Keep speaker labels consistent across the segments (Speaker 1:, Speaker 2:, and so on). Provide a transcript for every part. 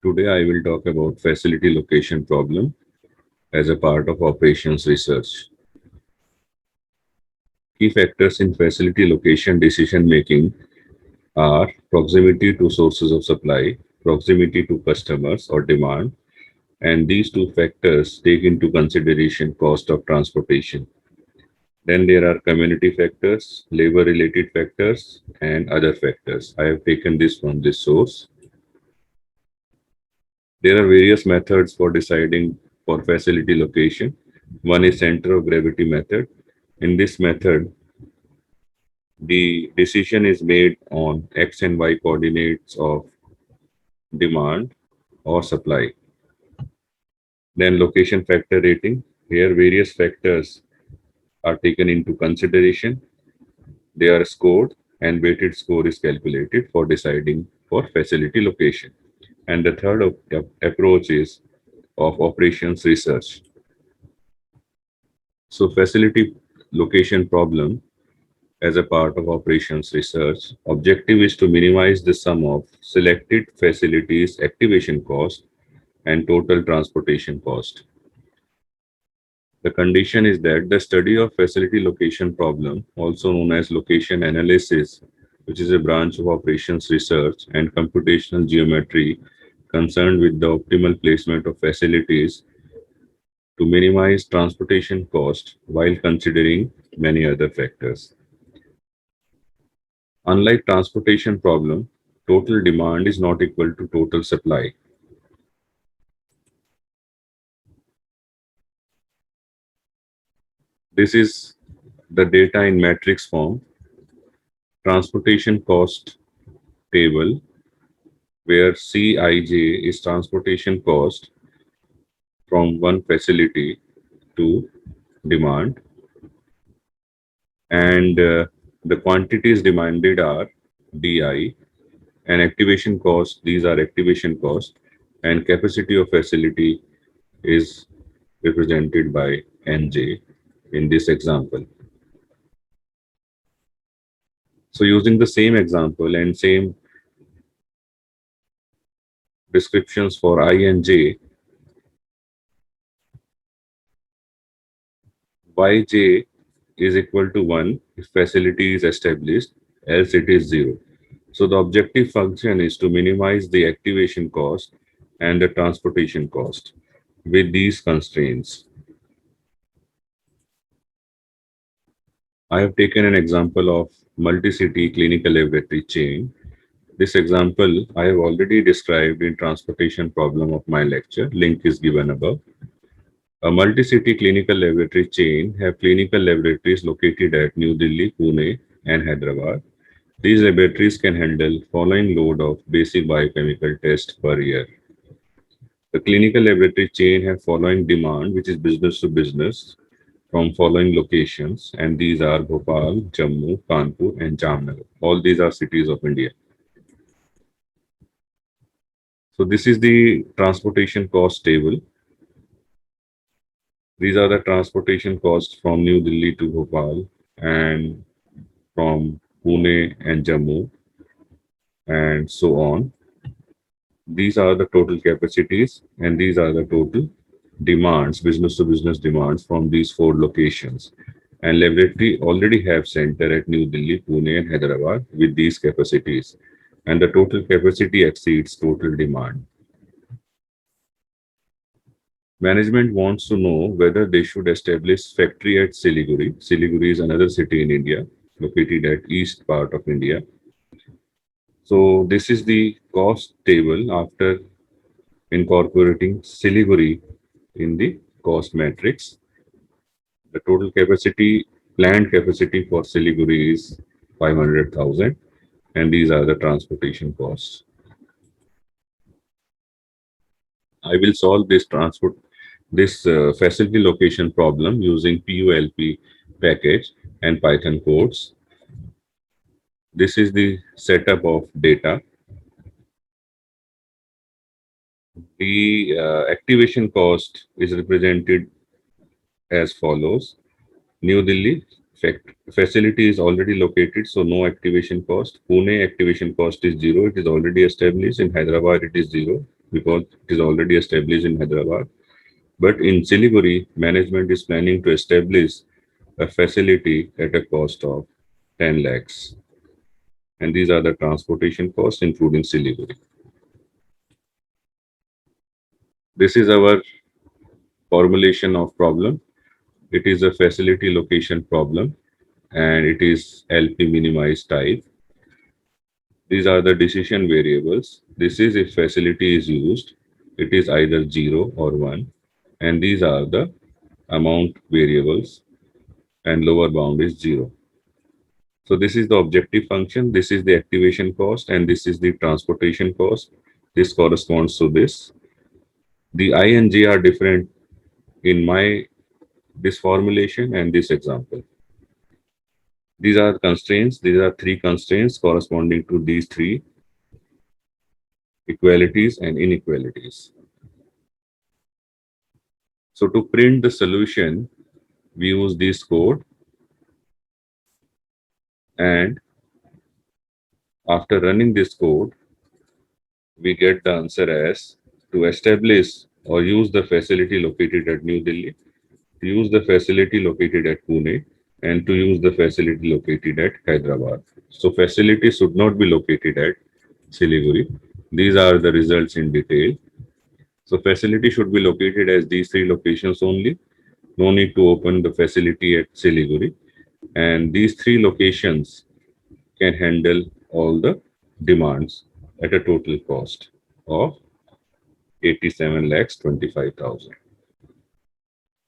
Speaker 1: Today I will talk about facility location problem as a part of operations research. Key factors in facility location decision making are proximity to sources of supply, proximity to customers or demand, and these two factors take into consideration cost of transportation. Then there are community factors, labor related factors, and other factors. I have taken this from this source. There are various methods for deciding for facility location. One is center of gravity method. In this method, the decision is made on x and y coordinates of demand or supply. Then location factor rating. Here various factors are taken into consideration. They are scored and weighted score is calculated for deciding for facility location. And the third approach is of operations research. So facility location problem as a part of operations research, objective is to minimize the sum of selected facilities activation cost and total transportation cost. The condition is that the study of facility location problem, also known as location analysis, which is a branch of operations research and computational geometry concerned with the optimal placement of facilities to minimize transportation cost while considering many other factors. Unlike transportation problem, total demand is not equal to total supply. This is the data in matrix form, transportation cost table, where Cij is transportation cost from one facility to demand, and the quantities demanded are Di, and activation cost, these are activation cost, and capacity of facility is represented by Nj in this example. So using the same example and same descriptions for I and j, yj is equal to 1 if facility is established, else it is 0. So the objective function is to minimize the activation cost and the transportation cost with these constraints. I have taken an example of multi-city clinical laboratory chain. This example I have already described in transportation problem of my lecture. Link is given above. A multi-city clinical laboratory chain have clinical laboratories located at New Delhi, Pune, and Hyderabad. These laboratories can handle following load of basic biochemical tests per year. The clinical laboratory chain have following demand, which is business to business, from following locations, and these are Bhopal, Jammu, Kanpur, and Jamnagar. All these are cities of India. So this is the transportation cost table. These are the transportation costs from New Delhi to Bhopal and from Pune and Jammu and so on. These are the total capacities and these are the total demands, business to business demands from these four locations. And laboratory already have center at New Delhi, Pune and Hyderabad with these capacities. And the total capacity exceeds total demand. Management wants to know whether they should establish factory at Siliguri. Siliguri is another city in India, located at east part of India. So this is the cost table after incorporating Siliguri in the cost matrix. The total capacity, planned capacity for Siliguri is 500,000, and these are the transportation costs. I will solve this facility location problem using PULP package and Python codes. This is the setup of data. The activation cost is represented as follows. New Delhi facility is already located, so no activation cost. Pune activation cost is 0. It is already established. In Hyderabad, it is 0. because it is already established in Hyderabad. But in Siliguri, management is planning to establish a facility at a cost of 10 lakhs. And these are the transportation costs, including Siliguri. This is our formulation of problem. It is a facility location problem and it is LP minimized type. These are the decision variables. This is if facility is used, it is either 0 or 1. And these are the amount variables and lower bound is 0. So this is the objective function, this is the activation cost, and this is the transportation cost. This corresponds to this. The I and J are different in this formulation and this example. These are constraints. These are three constraints corresponding to these three equalities and inequalities. So to print the solution, we use this code, and after running this code, we get the answer as to establish or use the facility located at New Delhi, to use the facility located at Pune, and to use the facility located at Hyderabad. So facility should not be located at Siliguri. These are the results in detail. So facility should be located as these three locations only. No need to open the facility at Siliguri. And these three locations can handle all the demands at a total cost of 87 lakhs 25,000.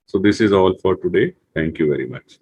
Speaker 1: So this is all for today. Thank you very much.